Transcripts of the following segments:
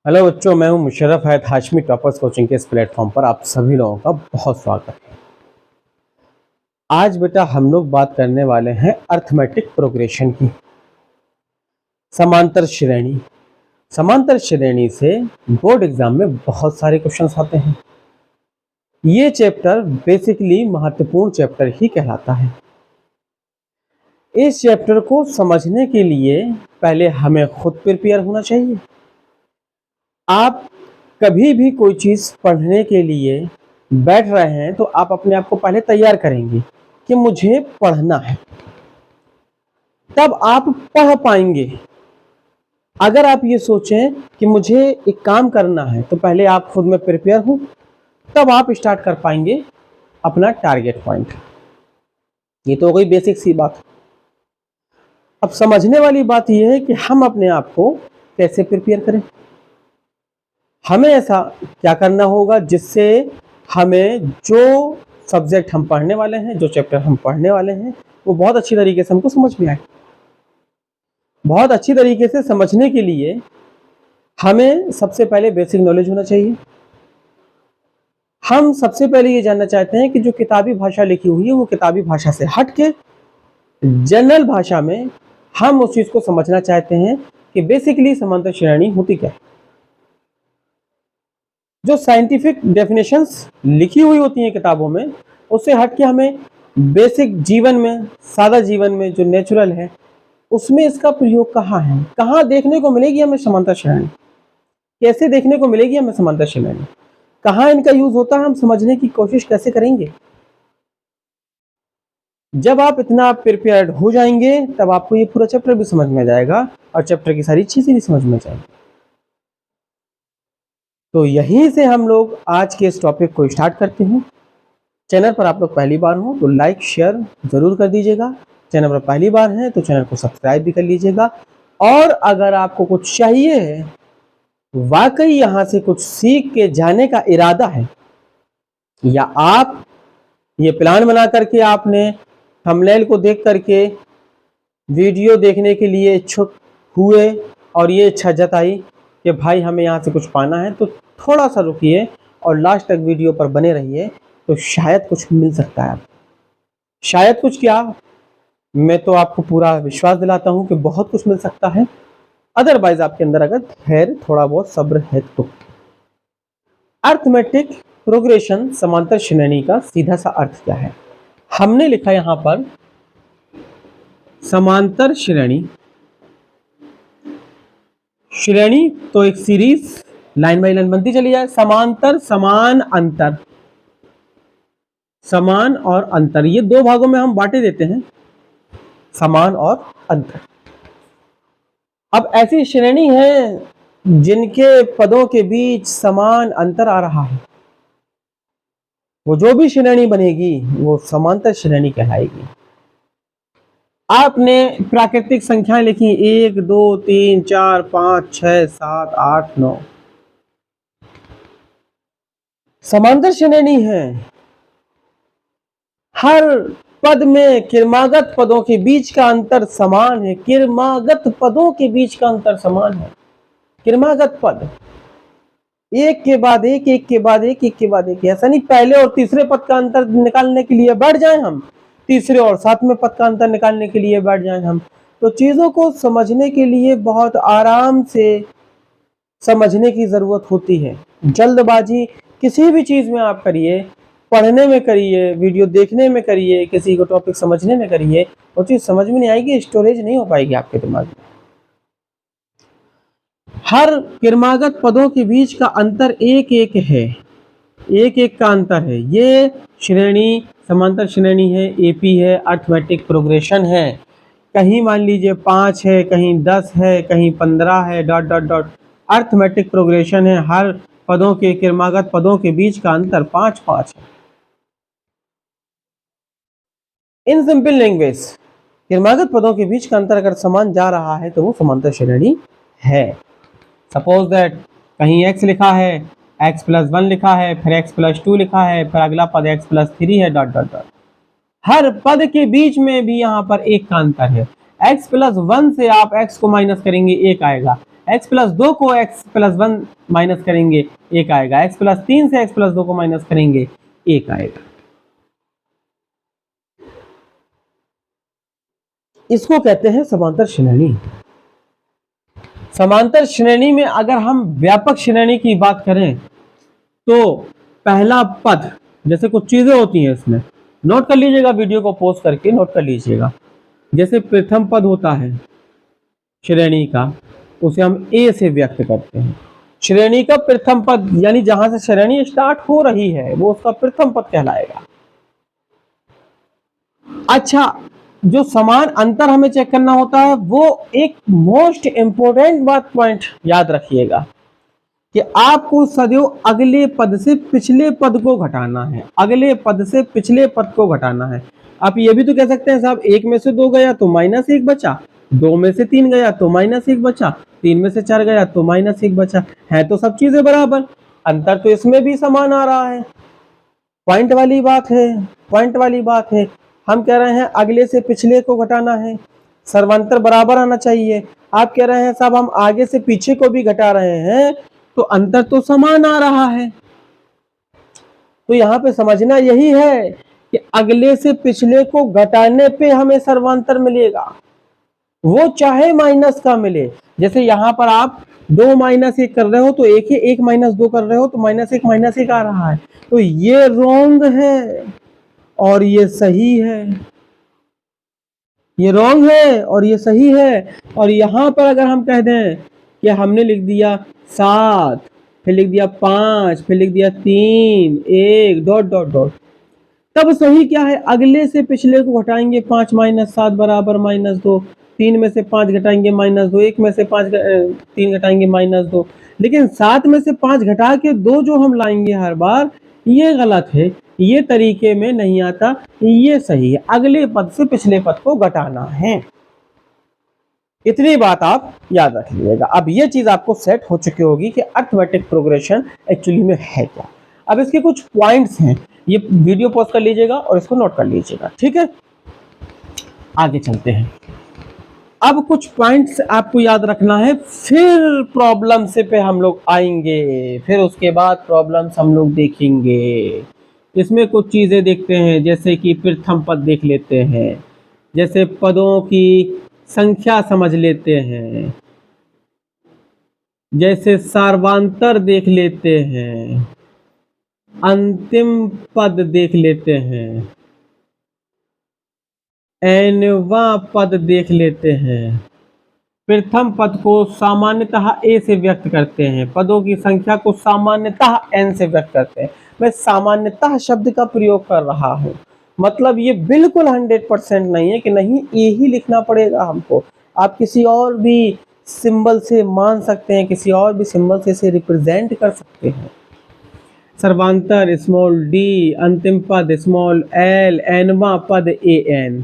Hello बच्चों, मैं हूं मुशर्रफ हैत हाशमी टॉपर्स कोचिंग के इस प्लेटफॉर्म पर आप सभी लोगों का बहुत स्वागत है। आज बेटा हम लोग बात करने वाले हैं अर्थमेटिक प्रोग्रेशन की। समांतर श्रेणी। समांतर श्रेणी से बोर्ड एग्जाम में बहुत सारे क्वेश्चंस आते हैं। ये चैप्टर बेसिकली महत्वपूर्ण चैप्टर ही कहलाता है। इस चैप्टर को समझने के लिए पहले हमें खुद प्रिपेयर होना चाहिए। आप कभी भी कोई चीज पढ़ने के लिए बैठ रहे हैं तो आप अपने आप को पहले तैयार करेंगे कि मुझे पढ़ना है, तब आप पढ़ पाएंगे। अगर आप ये सोचें कि मुझे एक काम करना है तो पहले आप खुद में प्रिपेयर हो, तब आप स्टार्ट कर पाएंगे अपना टारगेट पॉइंट। ये तो हो गई बेसिक सी बात। अब समझने वाली बात यह है कि हम अपने आप को कैसे प्रिपेयर करें। हमें ऐसा क्या करना होगा जिससे हमें जो सब्जेक्ट हम पढ़ने वाले हैं, जो चैप्टर हम पढ़ने वाले हैं, वो बहुत अच्छी तरीके से हमको समझ में आए। बहुत अच्छी तरीके से समझने के लिए हमें सबसे पहले बेसिक नॉलेज होना चाहिए। हम सबसे पहले ये जानना चाहते हैं कि जो किताबी भाषा लिखी हुई है वो किताबी भाषा से हट के जनरल भाषा में हम उस चीज को समझना चाहते हैं कि बेसिकली समांतर श्रेणी होती क्या है। जो साइंटिफिक डेफिनेशंस लिखी हुई होती हैं किताबों में, उससे हट के हमें बेसिक जीवन में, सादा जीवन में जो नेचुरल है, उसमें इसका प्रयोग कहाँ है, कहाँ देखने को मिलेगी हमें समांतर श्रेणी, कैसे देखने को मिलेगी हमें समांतर श्रेणी, कहाँ इनका यूज होता है, हम समझने की कोशिश कैसे करेंगे। जब आप इतना प्रिपेयर्ड हो जाएंगे तब आपको ये पूरा चैप्टर भी समझ में जाएगा और चैप्टर की सारी चीजें भी समझ में जाएंगी। तो यहीं से हम लोग आज के इस टॉपिक को स्टार्ट करते हैं। चैनल पर आप लोग पहली बार हो तो लाइक शेयर जरूर कर दीजिएगा। चैनल पर पहली बार है तो चैनल को सब्सक्राइब भी कर लीजिएगा। और अगर आपको कुछ चाहिए है, वाकई यहाँ से कुछ सीख के जाने का इरादा है, या आप ये प्लान बना करके आपने थंबनेल को देख करके वीडियो देखने के लिए इच्छुक हुए और ये इच्छा जताई कि भाई हमें यहाँ से कुछ पाना है, तो थोड़ा सा रुकिए और लास्ट तक वीडियो पर बने रहिए, तो शायद कुछ मिल सकता है। शायद कुछ क्या, मैं तो आपको पूरा विश्वास दिलाता हूँ कि बहुत कुछ मिल सकता है। अदरवाइज आपके अंदर अगर धैर्य, थोड़ा बहुत सब्र है तो। अर्थमेटिक प्रोग्रेशन, समांतर श्रेणी का सीधा सा अर्थ क्या है। हमने लिखा यहां पर समांतर श्रेणी। श्रेणी तो एक सीरीज लाइन बाय लाइन बनती चली जाए। समांतर, समान, अंतर। समान और अंतर, ये दो भागों में हम बांटे देते हैं, समान और अंतर। अब ऐसी श्रेणी है जिनके पदों के बीच समान अंतर आ रहा है, वो जो भी श्रेणी बनेगी वो समांतर श्रेणी कहलाएगी। आपने प्राकृतिक संख्याएं लिखी 1 2 3 4 5 6 7 8 9, समांतर श्रेणी है। हर पद में क्रमागत पदों के बीच का अंतर समान है। क्रमागत पदों के बीच का अंतर समान है। क्रमागत पद एक के बाद एक, एक के बाद एक, एक के बाद एक। ऐसा नहीं पहले और तीसरे पद का अंतर निकालने के लिए बैठ जाएं हम, तीसरे और सातवें पद का अंतर निकालने के लिए बैठ जाएं हम। तो चीजों को समझने के लिए बहुत आराम से समझने की जरूरत होती है। जल्दबाजी किसी भी चीज में आप करिए, पढ़ने में करिए, वीडियो देखने में करिए, किसी को टॉपिक समझने में करिए, वो चीज समझ में नहीं आएगी, स्टोरेज नहीं हो पाएगी आपके दिमाग में। हर क्रमागत पदों के बीच का अंतर एक एक है, एक एक का अंतर है। ये श्रेणी समांतर श्रेणी है, एपी है, अर्थमेटिक प्रोग्रेशन है। कहीं मान लीजिए 5 है, कहीं 10 है, कहीं 15 है, dot dot dot. Arithmetic progression है, हर पदों के क्रमागत पदों के बीच का अंतर 5-5 है। इन सिंपल लैंग्वेज, क्रमागत पदों के बीच का अंतर अगर समान जा रहा है तो वो समांतर श्रेणी है। सपोज दैट कहीं x लिखा है, x+1 लिखा है, फिर x+2 लिखा है, फिर अगला पद x+3 है, डॉट डॉट डॉट। हर पद के बीच में भी यहाँ पर एक का अंतर है। x+1 से आप x को माइनस करेंगे, 1 आएगा। x प्लस 2 को x प्लस 1 माइनस करेंगे 1 आएगा, x प्लस 3 से x प्लस 2 को माइनस करेंगे 1 आएगा। इसको कहते हैं समांतर श्रेणी। समांतर श्रेणी में अगर हम व्यापक श्रेणी की बात करें तो पहला पद, जैसे कुछ चीजें होती हैं इसमें, नोट कर लीजिएगा, वीडियो को पॉज करके नोट कर लीजिएगा। जैसे प्रथम पद होता है श्रेणी का, उसे हम ए से व्यक्त करते हैं। श्रेणी का प्रथम पद यानी जहां से श्रेणी स्टार्ट हो रही है वो उसका प्रथम पद कहलाएगा। अच्छा, जो समान अंतर हमें चेक करना होता है वो एक मोस्ट इंपोर्टेंट बात पॉइंट याद रखिएगा कि आपको सदैव अगले पद से पिछले पद को घटाना है, अगले पद से पिछले पद को घटाना है। आप ये भी तो कह सकते हैं साहब 1 में से 2 गया तो -1 बचा, 2 में से 3 गया तो -1 बचा, 3 में से 4 गया तो -1 बचा, है तो सब चीजें बराबर, अंतर तो इसमें भी समान आ रहा है। पॉइंट वाली बात है, पॉइंट वाली बात है। हम कह रहे हैं अगले से पिछले को घटाना है, सर्वांतर बराबर आना चाहिए। आप कह रहे हैं साहब हम आगे से पीछे को भी घटा रहे हैं तो अंतर तो समान आ रहा है। तो यहाँ पे समझना यही है कि अगले से पिछले को घटाने पे हमें सर्वांतर मिलेगा, वो चाहे माइनस का मिले। जैसे यहाँ पर आप 2 -1 कर रहे हो तो 1 -2 कर रहे हो तो -1 आ रहा है, तो ये रॉन्ग है और ये सही है, ये रॉन्ग है और ये सही है। और यहां पर अगर हम कह दें कि हमने लिख दिया 7, फिर लिख दिया 5, फिर लिख दिया 3, 1 डॉट डॉट डॉट, तब सही क्या है? अगले से पिछले को घटाएंगे 5 - 7 बराबर -2, 3 में से 5 घटाएंगे -2, 1 में से 3 घटाएंगे -2। लेकिन 7 में से 5 घटा के 2 जो हम लाएंगे हर बार, ये गलत है, ये तरीके में नहीं आता, ये सही है। अगले पद से पिछले पद को घटाना है, इतनी बात आप याद रख लीजिएगा। अब ये चीज आपको सेट हो चुकी होगी कि अरिथमेटिक प्रोग्रेशन एक्चुअली में है क्या। अब इसके कुछ पॉइंट्स हैं, ये वीडियो पॉज कर लीजिएगा और इसको नोट कर लीजिएगा, ठीक है। आगे चलते हैं। अब कुछ पॉइंट्स आपको याद रखना है, फिर प्रॉब्लम से पे हम लोग आएंगे, फिर उसके बाद प्रॉब्लम्स हम लोग देखेंगे। इसमें कुछ चीजें देखते हैं, जैसे कि प्रथम पद देख लेते हैं, जैसे पदों की संख्या समझ लेते हैं, जैसे सार्वांतर देख लेते हैं, अंतिम पद देख लेते हैं, एनवां पद देख लेते हैं। प्रथम पद को सामान्यतः ए से व्यक्त करते हैं, पदों की संख्या को सामान्यतः एन से व्यक्त करते हैं। मैं सामान्यतः शब्द का प्रयोग कर रहा हूं, मतलब ये बिल्कुल 100% नहीं है कि नहीं ए ही लिखना पड़ेगा हमको। आप किसी और भी सिंबल से मान सकते हैं, किसी और भी सिंबल से इसे रिप्रेजेंट कर सकते हैं। सर्वांतर स्मॉल डी, अंतिम पद स्मॉल एल, एनवां पद ए एन,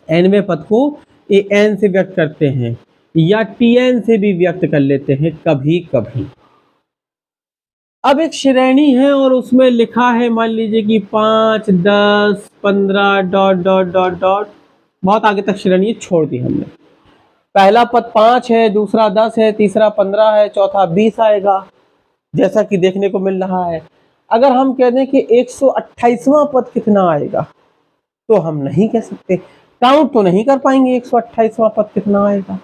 एनवें पद को ए एन से व्यक्त करते हैं या टी एन से भी व्यक्त कर लेते हैं कभी कभी। अब एक श्रेणी है और उसमें लिखा है, मान लीजिए कि 5, 10, 15 डॉट डॉट डॉट डॉट, बहुत आगे तक श्रेणी छोड़ दी हमने। पहला पद 5 है, दूसरा 10 है, तीसरा 15 है, चौथा 20 आएगा, जैसा कि देखने को मिल रहा है। अगर हम कह दें कि 128वां पद कितना आएगा तो हम नहीं कह सकते, काउंट तो नहीं कर पाएंगे 128वां पद कितना आएगा,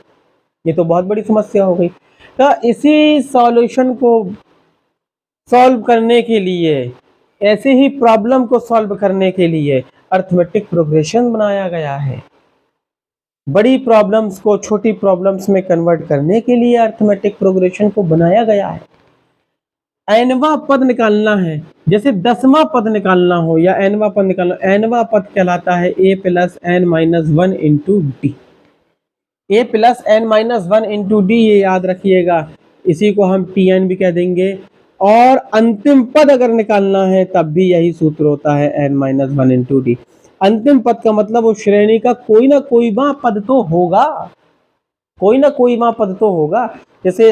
ये तो बहुत बड़ी समस्या हो गई। तो इसी सॉल्यूशन को सॉल्व करने के लिए, ऐसे ही प्रॉब्लम को सॉल्व करने के लिए अरिथमेटिक प्रोग्रेशन बनाया गया है। बड़ी प्रॉब्लम्स को छोटी प्रॉब्लम्स में कन्वर्ट करने के लिए अरिथमेटिक प्रोग्रेशन को बनाया गया है। एनवां पद निकालना है, जैसे 10वां पद निकालना हो या एनवां पद निकालना, एनवां पद कहलाता है a + n-1 into D. a + n-1 into D, ये याद रखिएगा, इसी को हम tn भी कह देंगे। और अंतिम पद अगर निकालना है तब भी यही सूत्र होता है n-1 इंटू डी। अंतिम पद का मतलब उस श्रेणी का कोई ना कोई वां पद तो होगा, कोई ना कोई वां पद तो होगा। जैसे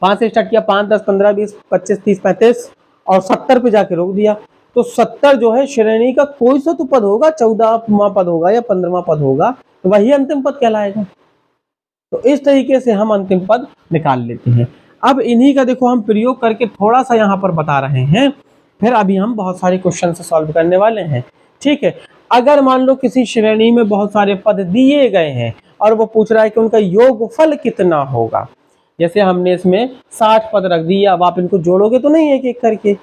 5 से स्टार्ट किया, 5, 10, 15, 20, 25, 30, 35 और 70 पे जाके रोक दिया, तो 70 जो है श्रेणी का कोई सा तो पद होगा, 14वां पद होगा या 15वां पद होगा, तो वही अंतिम पद कहलाएगा। तो इस तरीके से हम अंतिम पद निकाल लेते हैं। अब इन्हीं का देखो हम प्रयोग करके थोड़ा सा यहाँ पर बता रहे हैं, फिर अभी हम बहुत सारे क्वेश्चन से सॉल्व करने वाले हैं। ठीक है, अगर मान लो किसी श्रेणी में बहुत सारे पद दिए गए हैं और वो पूछ रहा है कि उनका योगफल कितना होगा, जैसे हमने इसमें 60 पद रख दिए, अब आप इनको जोड़ोगे तो नहीं एक एक करके,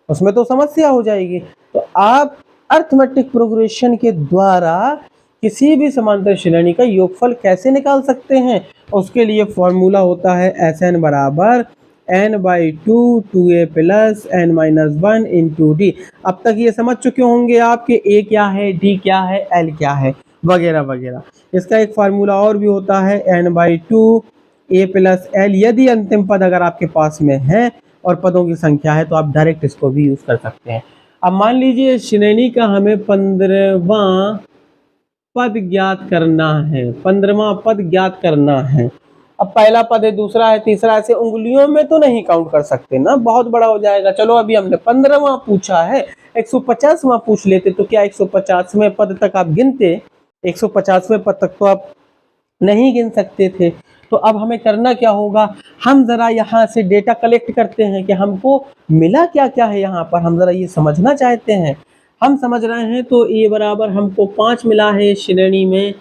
उसमें तो समस्या हो जाएगी। तो आप अर्थमेटिक प्रोग्रेशन के द्वारा किसी भी समांतर श्रेणी का योगफल कैसे निकाल सकते हैं, उसके लिए फॉर्मूला होता है Sn बराबर n/2 2a plus n-1 into D. अब तक ये समझ चुके होंगे आप कि a क्या है, d क्या है, l क्या है, वगैरह वगैरह। इसका एक फार्मूला और भी होता है n/2 a प्लस l। यदि अंतिम पद अगर आपके पास में है और पदों की संख्या है तो आप डायरेक्ट इसको भी यूज कर सकते हैं। अब मान लीजिए श्रेणी का हमें 15वां पद ज्ञात करना है, 15वां पद ज्ञात करना है। अब पहला पद है, दूसरा है, तीसरा, ऐसे उंगलियों में तो नहीं काउंट कर सकते ना, बहुत बड़ा हो जाएगा। चलो अभी हमने 15वां पूछा है, 150वां पूछ लेते तो क्या 150वें पद तक आप गिनते? 150वें पद तक तो आप नहीं गिन सकते थे। तो अब हमें करना क्या होगा, हम जरा यहाँ से डेटा कलेक्ट करते हैं कि हमको मिला क्या क्या है यहाँ पर, हम जरा ये समझना चाहते हैं। हम समझ रहे हैं तो ए बराबर हमको 5 मिला है श्रेणी में।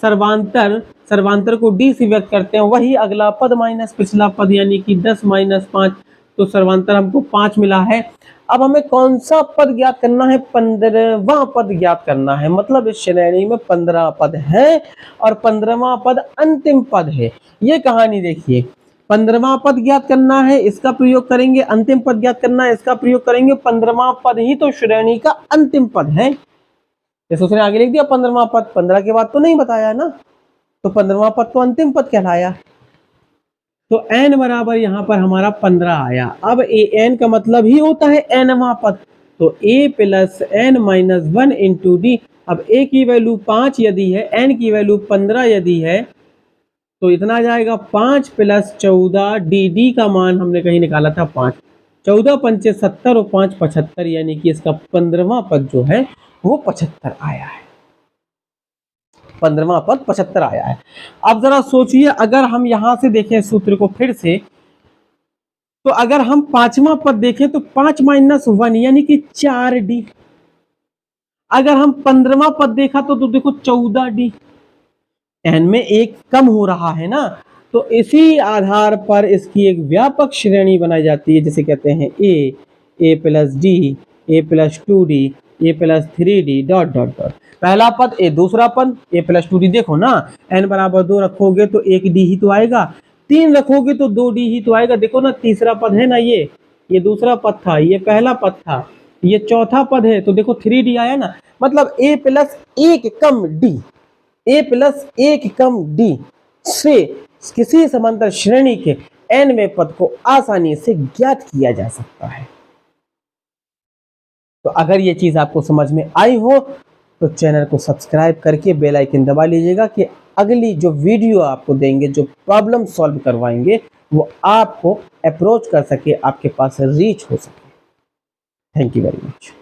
सर्वांतर को डी से व्यक्त करते हैं, वही अगला पद माइनस पिछला पद, यानी कि 10 - 5, तो सर्वांतर हमको 5 मिला है। अब हमें कौन सा पद ज्ञात करना है? 15वां पद ज्ञात करना है। मतलब इस श्रेणी में 15 पद है और 15वां पद अंतिम पद है। ये कहानी देखिए, 15वां पद ज्ञात करना है, इसका प्रयोग करेंगे, अंतिम पद ज्ञात करना है, इसका प्रयोग करेंगे। 15वां पद ही तो श्रेणी का अंतिम पद है। जैसे उसने आगे लिख दिया 15वां पद, 15 के बाद तो नहीं बताया ना, तो 15वां पद तो अंतिम पद कहलाया। तो n बराबर यहाँ पर हमारा 15 आया। अब n का मतलब ही होता है nवां पद, तो a plus n-1 into D. अब a की वैल्यू 5 यदि है, n की वैल्यू 15 यदि है, तो इतना आ जाएगा 5 + 14, डी का मान हमने कहीं निकाला था 5, 14 पंचे 70 और 5 75, यानी कि इसका 15वां पद जो है वो 75 आया है। 15वां पद 75 आया है। अब जरा सोचिए, अगर हम यहां से देखें सूत्र को फिर से, तो अगर हम 5वां पद देखें तो 5 - 1 यानी कि 4d। अगर हम 15वां पद देखा तो देखो 14d, n में एक कम हो रहा है ना, तो इसी आधार पर इसकी एक व्यापक श्रेणी बनाई जाती है, जिसे कहते हैं a plus d, a plus 2d, a plus 3d dot dot dot. पहला पद a, दूसरा पद a प्लस 2d। देखो ना, n बराबर 2 रखोगे तो 1d ही तो आएगा, 3 रखोगे तो 2d ही तो आएगा। देखो ना, तीसरा पद है ना, ये दूसरा पद था, ये पहला पद था, ये चौथा पद है, तो देखो 3d आया ना। मतलब a plus 1 come d, a plus 1 come d से किसी समांतर श्रेणी के nवें पद को आसानी से ज्ञात किया जा सकता है। तो अगर ये चीज आपको समझ में आई हो तो चैनल को सब्सक्राइब करके बेल आइकन दबा लीजिएगा कि अगली जो वीडियो आपको देंगे, जो प्रॉब्लम सॉल्व करवाएंगे, वो आपको अप्रोच कर सके, आपके पास रीच हो सके। Thank you very much.